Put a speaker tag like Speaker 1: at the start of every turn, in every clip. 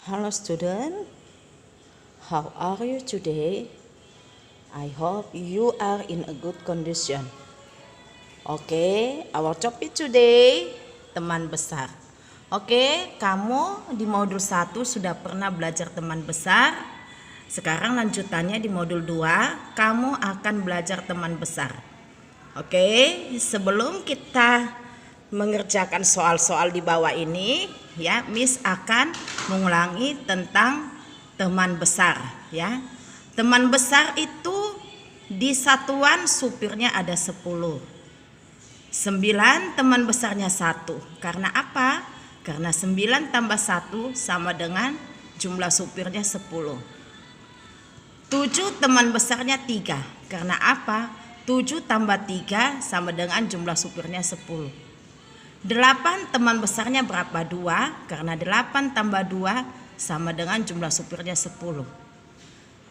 Speaker 1: Hello student, how are you today? I hope you are in a good condition. Okay, our topic today, teman besar. Oke, kamu di modul 1 sudah pernah belajar teman besar. Sekarang lanjutannya di modul 2, kamu akan belajar teman besar. Oke, sebelum kita mengerjakan soal-soal di bawah ini, ya, Miss akan mengulangi tentang teman besar, ya. Teman besar itu di satuan supirnya ada 10. 9 teman besarnya 1. Karena apa? Karena 9 tambah 1 sama dengan jumlah supirnya 10. 7 teman besarnya 3. Karena apa? 7 tambah 3 sama dengan jumlah supirnya 10. 8 teman besarnya berapa? 2. Karena 8 tambah 2 sama dengan jumlah supirnya 10.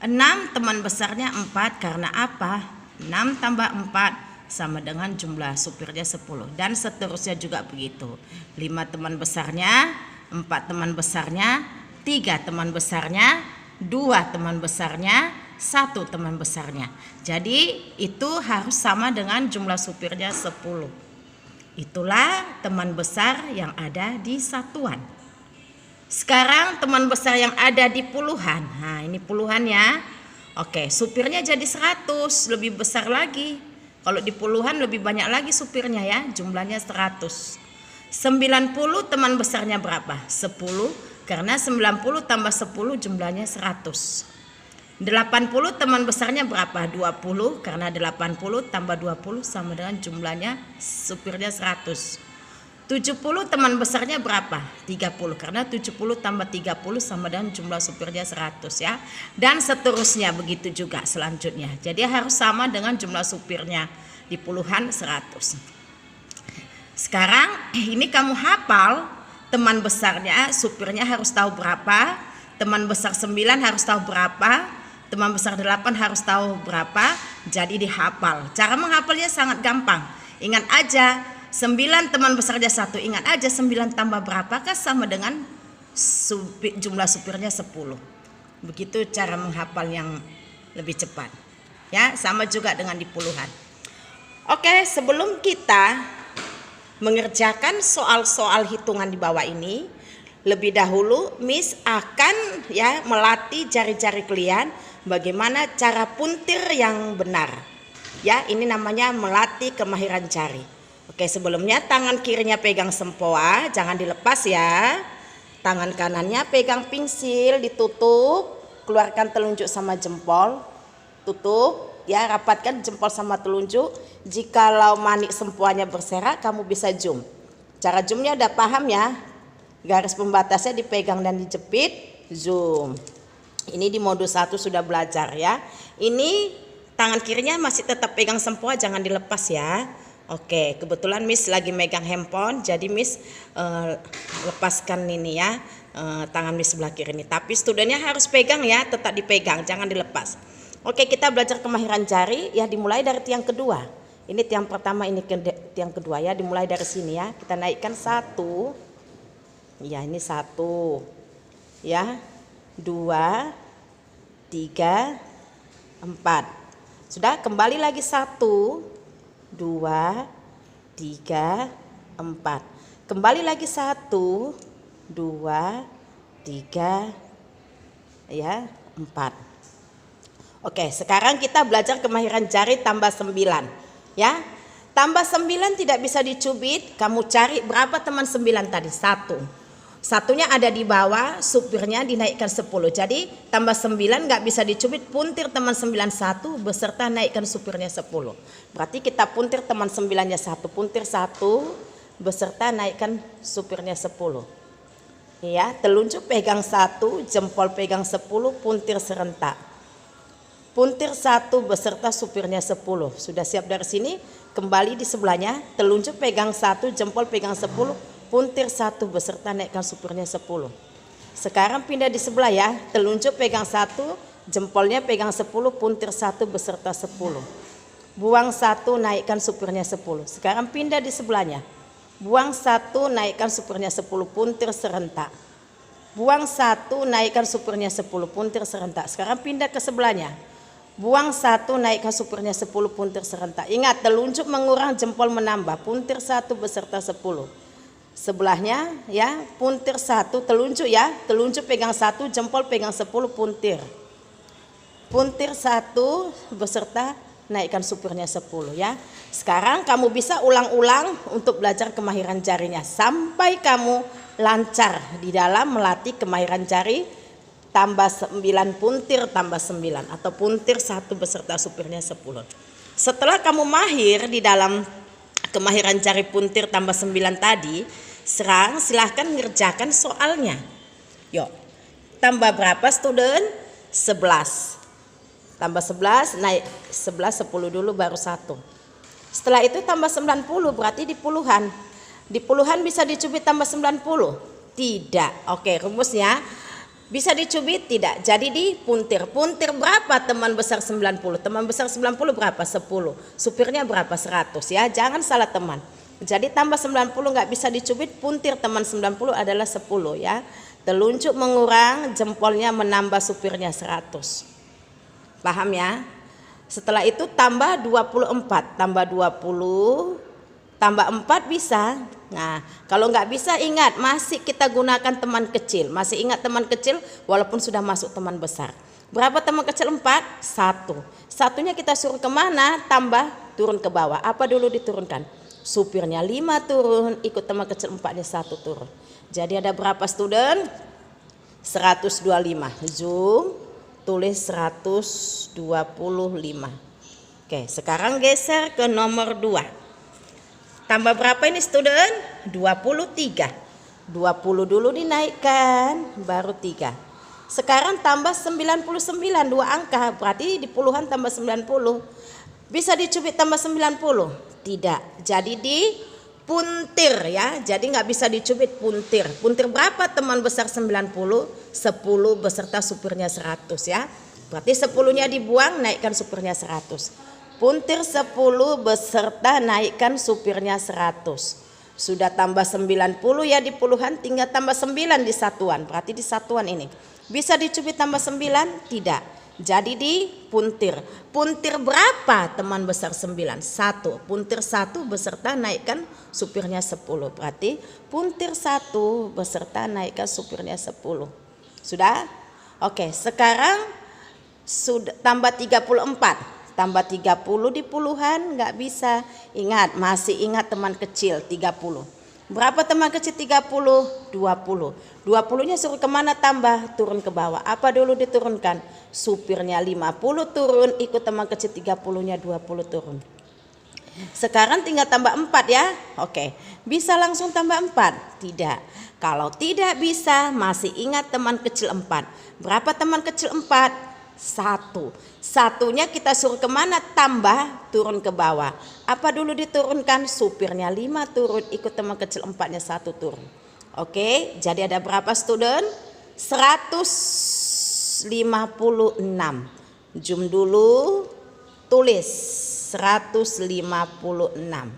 Speaker 1: 6 teman besarnya 4. Karena apa? 6 tambah 4 sama dengan jumlah supirnya 10. Dan seterusnya juga begitu. 5 teman besarnya, 4 teman besarnya, 3 teman besarnya, 2 teman besarnya, 1 teman besarnya. Jadi itu harus sama dengan jumlah supirnya 10. Itulah teman besar yang ada di satuan. Sekarang teman besar yang ada di puluhan. Nah, ini puluhan ya. Oke, supirnya jadi 100, lebih besar lagi. Kalau di puluhan lebih banyak lagi supirnya ya, jumlahnya 100. 90 teman besarnya berapa? 10, karena 90 tambah 10 jumlahnya 100. 80 teman besarnya berapa? 20, karena 80 tambah 20 sama dengan jumlahnya supirnya 100. 70 teman besarnya berapa? 30, karena 70 tambah 30 sama dengan jumlah supirnya 100 ya. Dan seterusnya begitu juga selanjutnya. Jadi harus sama dengan jumlah supirnya di puluhan 100. Sekarang ini kamu hafal teman besarnya, supirnya harus tahu berapa. Teman besar 9 harus tahu berapa. Teman besar 8 harus tahu berapa, jadi dihafal. Cara menghafalnya sangat gampang. Ingat aja, 9 teman besarnya 1. Ingat aja 9 tambah berapakah sama dengan jumlah supirnya 10. Begitu cara menghafal yang lebih cepat. Ya, sama juga dengan di puluhan. Oke, sebelum kita mengerjakan soal-soal hitungan di bawah ini, lebih dahulu Miss akan ya melatih jari-jari kalian bagaimana cara puntir yang benar. Ya, ini namanya melatih kemahiran jari. Oke, sebelumnya tangan kirinya pegang sempoa, jangan dilepas ya. Tangan kanannya pegang pensil, ditutup, keluarkan telunjuk sama jempol. Tutup, ya, rapatkan jempol sama telunjuk. Jikalau manik sempoanya berserak, kamu bisa zoom. Cara zoomnya udah paham ya. Garis pembatasnya dipegang dan dijepit, zoom. Ini di modul 1 sudah belajar ya. Ini tangan kirinya masih tetap pegang sempoa, jangan dilepas ya. Oke, kebetulan Miss lagi megang handphone, jadi Miss lepaskan ini ya, tangan Miss sebelah kiri ini. Tapi studennya harus pegang ya, tetap dipegang, jangan dilepas. Oke, kita belajar kemahiran jari ya, dimulai dari tiang kedua. Ini tiang pertama, ini tiang kedua ya, dimulai dari sini ya. Kita naikkan 1. Ya, ini 1. Ya. 2, 3, 4. Sudah, kembali lagi 1, 2, 3, 4. Kembali lagi 1, 2, 3, ya, 4. Oke, sekarang kita belajar kemahiran jari tambah 9. Ya, tambah 9 tidak bisa dicubit. Kamu cari berapa teman 9 tadi? 1. Satunya ada di bawah, supirnya dinaikkan 10. Jadi tambah 9 nggak bisa dicubit, puntir teman 9 1 beserta naikkan supirnya 10. Berarti kita puntir teman 9-nya 1, puntir 1 beserta naikkan supirnya 10. Ya, telunjuk pegang 1, jempol pegang 10, puntir serentak. Puntir 1 beserta supirnya 10. Sudah siap dari sini? Kembali di sebelahnya, telunjuk pegang 1, jempol pegang 10, puntir 1 beserta naikkan supirnya 10. Sekarang pindah di sebelah ya, telunjuk pegang 1, jempolnya pegang 10, puntir 1 beserta 10. Buang 1, naikkan supirnya 10. Sekarang pindah di sebelahnya, buang 1, naikkan supirnya 10, puntir serentak. Buang 1, naikkan supirnya 10, puntir serentak. Sekarang pindah ke sebelahnya. Buang 1, naikkan supirnya 10, puntir serentak. Ingat, telunjuk mengurang, jempol menambah. Puntir 1 beserta 10. Sebelahnya ya, puntir 1, telunjuk ya. Telunjuk pegang 1, jempol pegang 10, puntir. Puntir 1 beserta naikkan supirnya 10 ya. Sekarang kamu bisa ulang-ulang untuk belajar kemahiran jarinya sampai kamu lancar di dalam melatih kemahiran jari. Tambah 9 puntir tambah 9 atau puntir 1 beserta supirnya 10. Setelah kamu mahir di dalam kemahiran jari puntir tambah 9 tadi, silahkan ngerjakan soalnya. Yuk, tambah berapa student? 11. Tambah 11, naik 11, 10 dulu baru 1. Setelah itu tambah 90, berarti di puluhan. Di puluhan bisa dicubit tambah 90? Tidak. Oke, rumusnya bisa dicubit? Tidak. Jadi di puntir. Puntir berapa teman besar 90? Teman besar 90 berapa? 10. Supirnya berapa? 100 ya. Jangan salah teman. Jadi tambah 90 nggak bisa dicubit, puntir teman 90 adalah 10 ya. Telunjuk mengurang, jempolnya menambah, supirnya 100. Paham ya? Setelah itu tambah 24, tambah 20, tambah 4 bisa. Nah, kalau nggak bisa ingat masih kita gunakan teman kecil. Masih ingat teman kecil walaupun sudah masuk teman besar. Berapa teman kecil? 4? 1. Satunya kita suruh kemana? Tambah, turun ke bawah. Apa dulu diturunkan? Supirnya 5 turun, ikut teman kecil 4-nya 1 turun. Jadi ada berapa student? 125. Zoom, tulis 125. Oke, sekarang geser ke nomor 2. Tambah berapa ini student? 23. 20 dulu dinaikkan, baru 3. Sekarang tambah 99, 2 angka, berarti di puluhan tambah 90. Bisa dicubit tambah 90? Tidak. Jadi di puntir ya. Jadi nggak bisa dicubit, puntir. Puntir berapa teman besar 90? 10 beserta supirnya 100 ya. Berarti 10-nya dibuang, naikkan supirnya 100. Puntir 10 beserta naikkan supirnya 100. Sudah tambah 90 ya di puluhan, tinggal tambah 9 di satuan. Berarti di satuan ini. Bisa dicubit tambah 9? Tidak. Jadi di puntir. Puntir berapa teman besar 9? 1. Puntir 1 beserta naikkan supirnya 10. Berarti puntir 1 beserta naikkan supirnya 10. Sudah? Oke, sekarang sudah tambah 34. Tambah 30 di puluhan nggak bisa. Ingat, masih ingat teman kecil 30. Berapa teman kecil 30? 20. 20-nya suruh kemana tambah? Turun ke bawah. Apa dulu diturunkan? Supirnya 50 turun, ikut teman kecil 30-nya 20 turun. Sekarang tinggal tambah 4 ya. Oke, bisa langsung tambah 4? Tidak. Kalau tidak bisa, masih ingat teman kecil 4. Berapa teman kecil 4? 1. Satunya kita suruh kemana? Tambah, turun ke bawah. Apa dulu diturunkan? Supirnya 5 turun, ikut teman kecil 4-nya 1 turun. Oke, jadi ada berapa student? 156. Zoom dulu, tulis 156.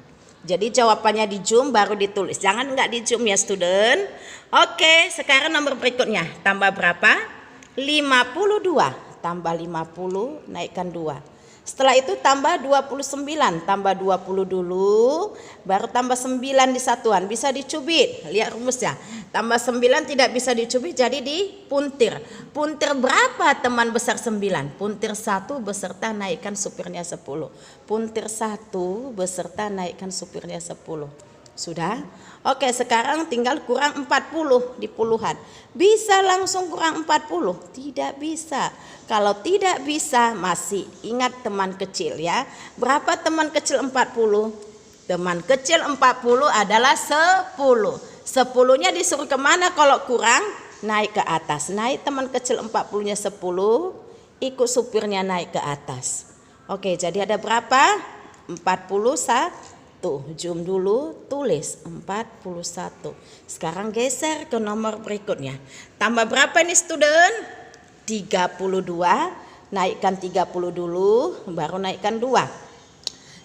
Speaker 1: Jadi jawabannya di zoom baru ditulis. Jangan nggak di zoom ya student. Oke, sekarang nomor berikutnya. Tambah berapa? 52. Tambah 50, naikkan 2. Setelah itu tambah 29, tambah 20 dulu, baru tambah 9 di satuan. Bisa dicubit, lihat rumusnya. Tambah 9 tidak bisa dicubit, jadi di puntir. Puntir berapa teman besar 9? Puntir 1 beserta naikkan supirnya 10. Puntir 1 beserta naikkan supirnya 10. Sudah? Oke, sekarang tinggal kurang 40 di puluhan. Bisa langsung kurang 40? Tidak bisa. Kalau tidak bisa, masih ingat teman kecil ya. Berapa teman kecil 40? Teman kecil 40 adalah 10. 10-nya disuruh kemana kalau kurang? Naik ke atas. Naik teman kecil 40-nya 10, ikut supirnya naik ke atas. Oke, jadi ada berapa? 41. Zoom dulu, tulis 41. Sekarang geser ke nomor berikutnya. Tambah berapa ini student? 32. Naikkan 30 dulu, baru naikkan 2.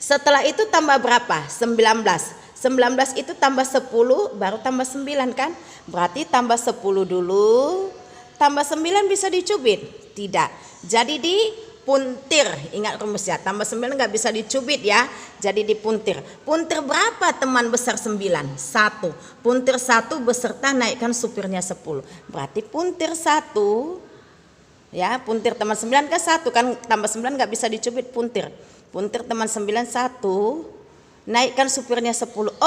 Speaker 1: Setelah itu tambah berapa? 19. 19 itu tambah 10 baru tambah 9 kan? Berarti tambah 10 dulu, tambah 9 bisa dicubit? Tidak. Jadi dipuntir. Ingat rumusnya, tambah 9 nggak bisa dicubit ya. Jadi dipuntir. Puntir berapa teman besar 9? 1. Puntir 1 beserta naikkan supirnya 10. Berarti puntir 1 ya, puntir teman 9 ke 1 kan, tambah 9 nggak bisa dicubit, puntir. Puntir teman 9 1. Naikkan supirnya 10.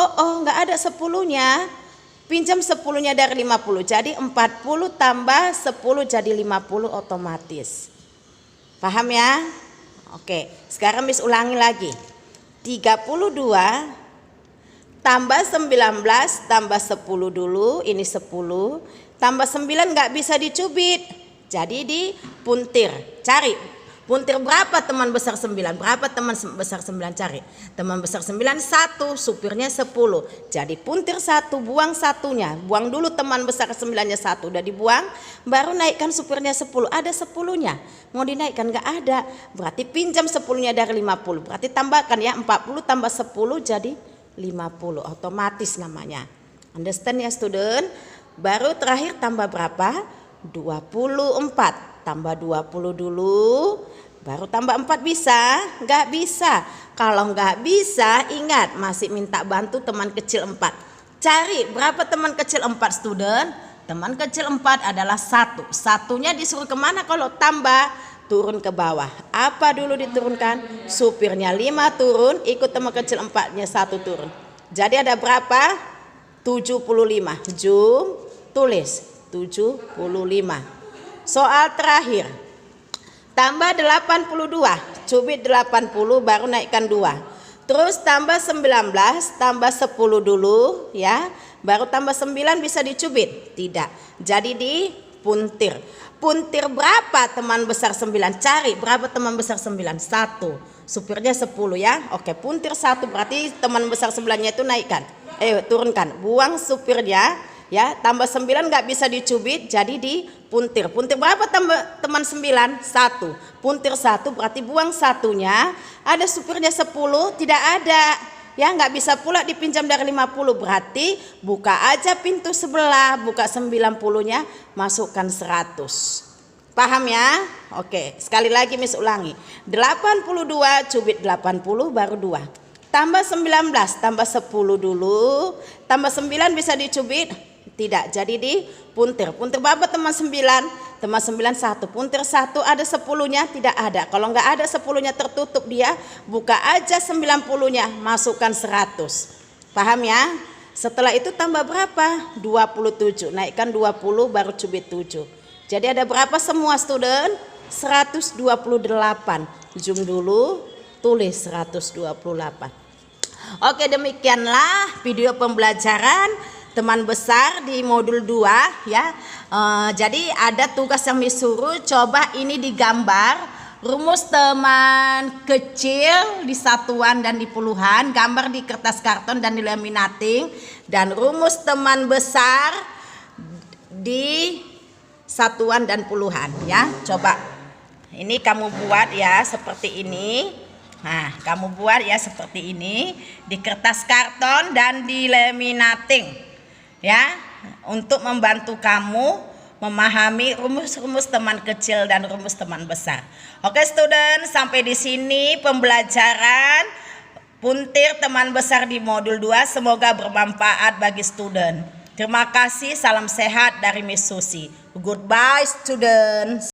Speaker 1: Nggak ada 10-nya. Pinjam 10-nya dari 50. Jadi 40 tambah 10 jadi 50 otomatis. Paham ya? Oke, sekarang Miss ulangi lagi. 32 tambah 19 tambah 10 dulu. Ini 10. Tambah 9 nggak bisa dicubit. Jadi dipuntir. Cari. Puntir berapa teman besar 9? Berapa teman besar 9? Cari. Teman besar 9 1, supirnya 10. Jadi puntir 1, buang satunya. Buang dulu teman besar 9-nya 1. Udah dibuang, baru naikkan supirnya 10. Ada 10-nya. Mau dinaikkan nggak ada. Berarti pinjam 10-nya dari 50. Berarti tambahkan ya, 40 tambah 10 jadi 50. Otomatis namanya. Understand ya student? Baru terakhir tambah berapa? 24. Tambah 20 dulu, baru tambah 4 bisa? Nggak bisa. Kalau nggak bisa, ingat masih minta bantu teman kecil 4. Cari berapa teman kecil 4 student? Teman kecil 4 adalah 1. Satunya disuruh kemana kalau tambah? Turun ke bawah. Apa dulu diturunkan? Supirnya 5 turun, ikut teman kecil 4-nya 1 turun. Jadi ada berapa? 75. Jum, tulis 75. Soal terakhir, tambah 82, cubit 80 baru naikkan 2. Terus tambah 19, tambah 10 dulu ya, baru tambah 9 bisa dicubit? Tidak. Jadi dipuntir. Puntir berapa teman besar 9? Cari berapa teman besar 9? 1. Supirnya 10 ya. Oke, puntir 1 berarti teman besar 9-nya itu naikkan. Turunkan. Buang supirnya. Ya, tambah 9 nggak bisa dicubit, jadi dipuntir. Puntir berapa teman 9? 1. Puntir 1 berarti buang satunya. Ada supirnya 10, tidak ada. Ya, nggak bisa pula dipinjam dari 50. Berarti buka aja pintu sebelah, buka 90-nya, masukkan 100. Paham ya? Oke, sekali lagi Miss ulangi. 82 cubit 80 baru 2. Tambah 19, tambah 10 dulu. Tambah 9 bisa dicubit? Tidak, jadi dipuntir. Puntir berapa teman 9? Teman 9 1. Puntir 1 ada 10-nya? Tidak ada. Kalau nggak ada 10-nya tertutup dia, buka aja 90-nya, masukkan 100. Paham ya? Setelah itu tambah berapa? 27. Naikkan 20 baru cubit 7. Jadi ada berapa semua student? 128. Zoom dulu, tulis 128. Oke, demikianlah video pembelajaran teman besar di modul 2 ya. Jadi ada tugas yang disuruh, coba ini digambar rumus teman kecil di satuan dan di puluhan, gambar di kertas karton dan di laminating, dan rumus teman besar di satuan dan puluhan ya. Coba ini kamu buat ya seperti ini. Nah, kamu buat ya seperti ini di kertas karton dan di laminating. Ya, untuk membantu kamu memahami rumus-rumus teman kecil dan rumus teman besar. Oke student, sampai di sini pembelajaran puntir teman besar di modul 2. Semoga bermanfaat bagi student. Terima kasih, salam sehat dari Miss Susi. Goodbye students.